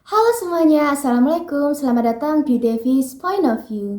Halo semuanya, Assalamualaikum, selamat datang di Devi's Point of View.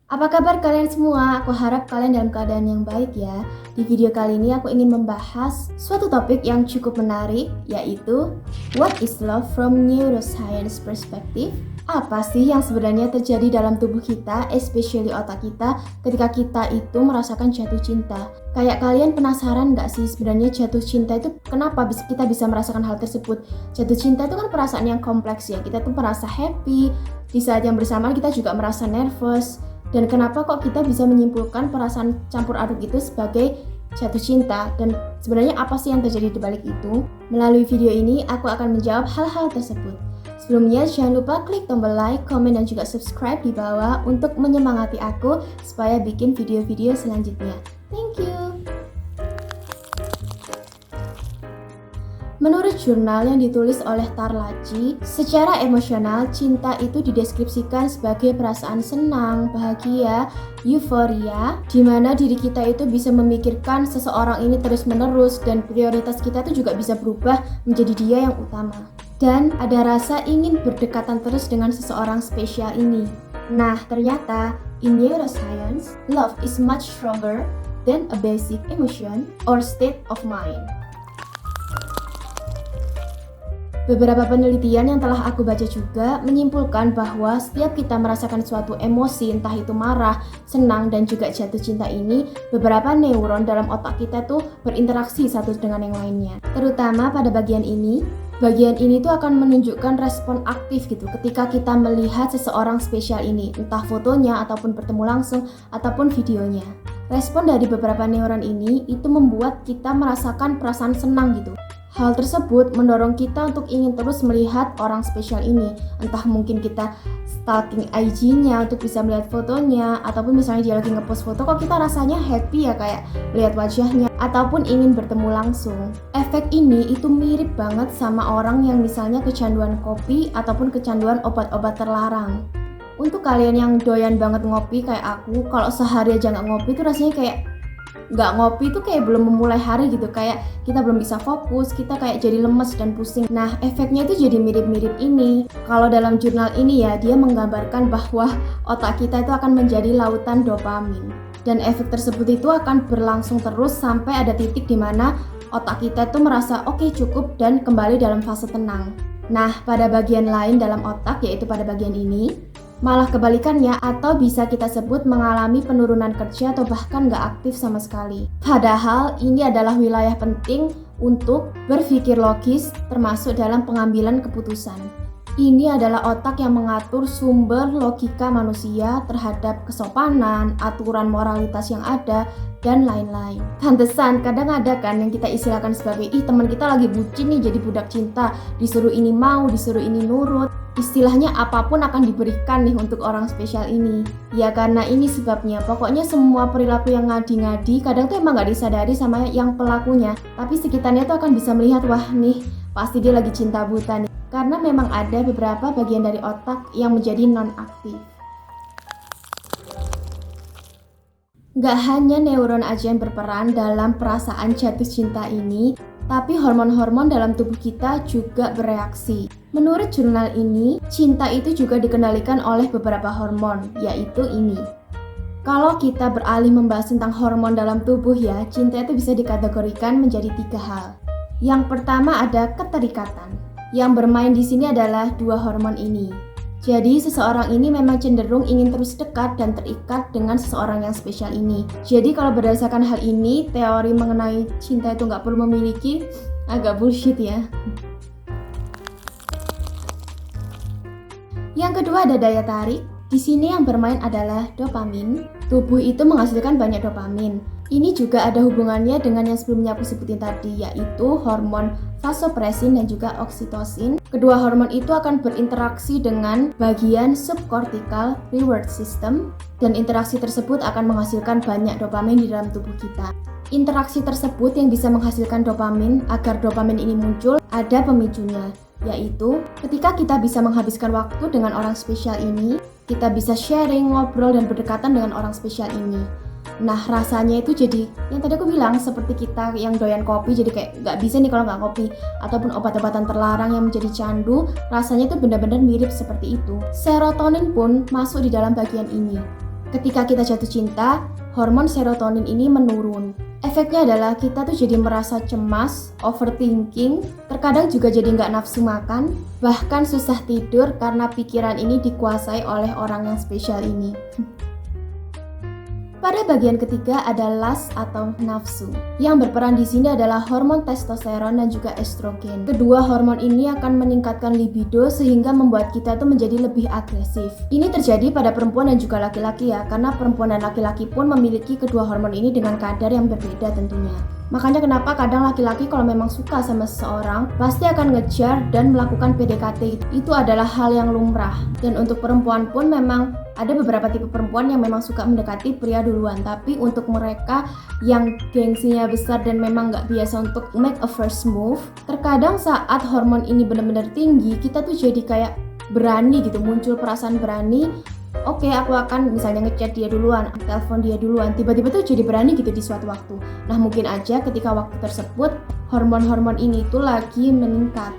Apa kabar kalian semua? Aku harap kalian dalam keadaan yang baik ya. Di video kali ini aku ingin membahas suatu topik yang cukup menarik, yaitu What is love from neuroscience perspective? Apa sih yang sebenarnya terjadi dalam tubuh kita, especially otak kita, ketika kita itu merasakan jatuh cinta? Kayak kalian penasaran gak sih sebenarnya jatuh cinta itu kenapa kita bisa merasakan hal tersebut? Jatuh cinta itu kan perasaan yang kompleks ya, kita tuh merasa happy, di saat yang bersamaan kita juga merasa nervous. Dan kenapa kok kita bisa menyimpulkan perasaan campur aduk itu sebagai jatuh cinta? Dan sebenarnya apa sih yang terjadi di balik itu? Melalui video ini aku akan menjawab hal-hal tersebut. Sebelumnya jangan lupa klik tombol like, komen, dan juga subscribe di bawah untuk menyemangati aku supaya bikin video-video selanjutnya. Thank you! Menurut jurnal yang ditulis oleh Tarlaci, secara emosional, cinta itu dideskripsikan sebagai perasaan senang, bahagia, euforia, di mana diri kita itu bisa memikirkan seseorang ini terus-menerus dan prioritas kita itu juga bisa berubah menjadi dia yang utama. Dan ada rasa ingin berdekatan terus dengan seseorang spesial ini. Nah, ternyata in neuroscience, love is much stronger than a basic emotion or state of mind. Beberapa penelitian yang telah aku baca juga menyimpulkan bahwa setiap kita merasakan suatu emosi, entah itu marah, senang, dan juga jatuh cinta ini, beberapa neuron dalam otak kita tuh berinteraksi satu dengan yang lainnya. Terutama pada bagian ini tuh akan menunjukkan respon aktif gitu ketika kita melihat seseorang spesial ini, entah fotonya ataupun bertemu langsung ataupun videonya. Respon dari beberapa neuron ini itu membuat kita merasakan perasaan senang gitu. Hal tersebut mendorong kita untuk ingin terus melihat orang spesial ini. Entah mungkin kita stalking IG-nya untuk bisa melihat fotonya, ataupun misalnya dia lagi ngepost foto kok kita rasanya happy ya kayak lihat wajahnya, ataupun ingin bertemu langsung. Efek ini itu mirip banget sama orang yang misalnya kecanduan kopi ataupun kecanduan obat-obat terlarang. Untuk kalian yang doyan banget ngopi kayak aku, kalau sehari aja nggak ngopi tuh rasanya kayak nggak ngopi tuh kayak belum memulai hari gitu, kayak kita belum bisa fokus, kita kayak jadi lemes dan pusing. Nah, efeknya itu jadi mirip-mirip ini. Kalau dalam jurnal ini ya, dia menggambarkan bahwa otak kita itu akan menjadi lautan dopamin. Dan efek tersebut itu akan berlangsung terus sampai ada titik di mana otak kita tuh merasa oke, cukup dan kembali dalam fase tenang. Nah, pada bagian lain dalam otak, yaitu pada bagian ini, malah kebalikannya atau bisa kita sebut mengalami penurunan kerja atau bahkan nggak aktif sama sekali. Padahal ini adalah wilayah penting untuk berpikir logis termasuk dalam pengambilan keputusan. Ini adalah otak yang mengatur sumber logika manusia terhadap kesopanan, aturan moralitas yang ada, dan lain-lain. Pantesan kadang ada kan yang kita istilahkan sebagai teman kita lagi bucin nih jadi budak cinta, disuruh ini mau, disuruh ini nurut. Istilahnya apapun akan diberikan nih untuk orang spesial ini. Ya karena ini sebabnya, pokoknya semua perilaku yang ngadi-ngadi kadang tuh emang gak disadari sama yang pelakunya, tapi sekitarnya tuh akan bisa melihat, wah nih pasti dia lagi cinta buta nih. Karena memang ada beberapa bagian dari otak yang menjadi non-aktif. Gak hanya neuron aja yang berperan dalam perasaan jatuh cinta ini, tapi hormon-hormon dalam tubuh kita juga bereaksi. Menurut jurnal ini, cinta itu juga dikendalikan oleh beberapa hormon, yaitu ini. Kalau kita beralih membahas tentang hormon dalam tubuh ya, cinta itu bisa dikategorikan menjadi 3 hal. Yang pertama ada keterikatan. Yang bermain di sini adalah 2 hormon ini. Jadi seseorang ini memang cenderung ingin terus dekat dan terikat dengan seseorang yang spesial ini. Jadi kalau berdasarkan hal ini, teori mengenai cinta itu nggak perlu memiliki, agak bullshit ya. Yang kedua ada daya tarik. Di sini yang bermain adalah dopamin. Tubuh itu menghasilkan banyak dopamin. Ini juga ada hubungannya dengan yang sebelumnya aku sebutin tadi, yaitu hormon vasopresin dan juga oksitosin. Kedua hormon itu akan berinteraksi dengan bagian subcortical reward system, dan interaksi tersebut akan menghasilkan banyak dopamin di dalam tubuh kita. Interaksi tersebut yang bisa menghasilkan dopamin, agar dopamin ini muncul, ada pemicunya, yaitu ketika kita bisa menghabiskan waktu dengan orang spesial ini, kita bisa sharing, ngobrol, dan berdekatan dengan orang spesial ini. Nah, rasanya itu jadi yang tadi aku bilang, seperti kita yang doyan kopi jadi kayak nggak bisa nih kalau nggak kopi, ataupun obat-obatan terlarang yang menjadi candu, rasanya itu benar-benar mirip seperti itu. Serotonin pun masuk di dalam bagian ini. Ketika kita jatuh cinta, hormon serotonin ini menurun. Efeknya adalah kita tuh jadi merasa cemas, overthinking, terkadang juga jadi nggak nafsu makan, bahkan susah tidur karena pikiran ini dikuasai oleh orang yang spesial ini. Pada bagian ketiga ada lust atau nafsu. Yang berperan di sini adalah hormon testosteron dan juga estrogen. Kedua hormon ini akan meningkatkan libido sehingga membuat kita tuh menjadi lebih agresif. Ini terjadi pada perempuan dan juga laki-laki ya, karena perempuan dan laki-laki pun memiliki kedua hormon ini dengan kadar yang berbeda tentunya. Makanya kenapa kadang laki-laki kalau memang suka sama seseorang pasti akan ngejar dan melakukan PDKT. Itu adalah hal yang lumrah. Dan untuk perempuan pun memang ada beberapa tipe perempuan yang memang suka mendekati pria duluan. Tapi untuk mereka yang gengsinya besar dan memang nggak biasa untuk make a first move, terkadang saat hormon ini benar-benar tinggi, kita tuh jadi kayak berani gitu, muncul perasaan berani. Oke, aku akan misalnya ngechat dia duluan, telepon dia duluan, tiba-tiba tuh jadi berani gitu di suatu waktu. Nah, mungkin aja ketika waktu tersebut hormon-hormon ini tuh lagi meningkat.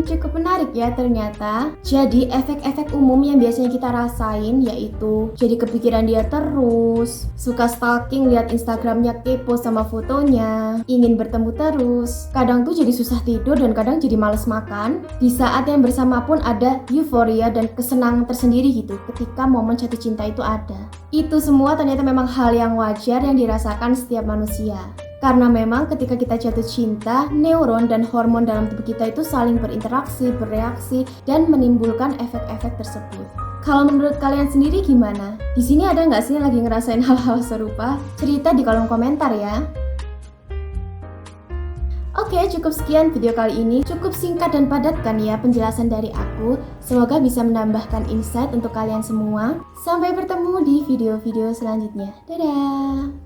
Cukup menarik ya ternyata. Jadi efek-efek umum yang biasanya kita rasain yaitu jadi kepikiran dia terus, suka stalking, lihat Instagramnya, kepo sama fotonya, ingin bertemu terus, kadang tuh jadi susah tidur dan kadang jadi males makan. Di saat yang bersama pun ada euforia dan kesenangan tersendiri gitu ketika momen jatuh cinta itu ada. Itu semua ternyata memang hal yang wajar yang dirasakan setiap manusia. Karena memang ketika kita jatuh cinta, neuron dan hormon dalam tubuh kita itu saling berinteraksi, bereaksi, dan menimbulkan efek-efek tersebut. Kalau menurut kalian sendiri gimana? Di sini ada nggak sih yang lagi ngerasain hal-hal serupa? Cerita di kolom komentar ya. Oke, cukup sekian video kali ini. Cukup singkat dan padat kan ya penjelasan dari aku. Semoga bisa menambahkan insight untuk kalian semua. Sampai bertemu di video-video selanjutnya. Dadah!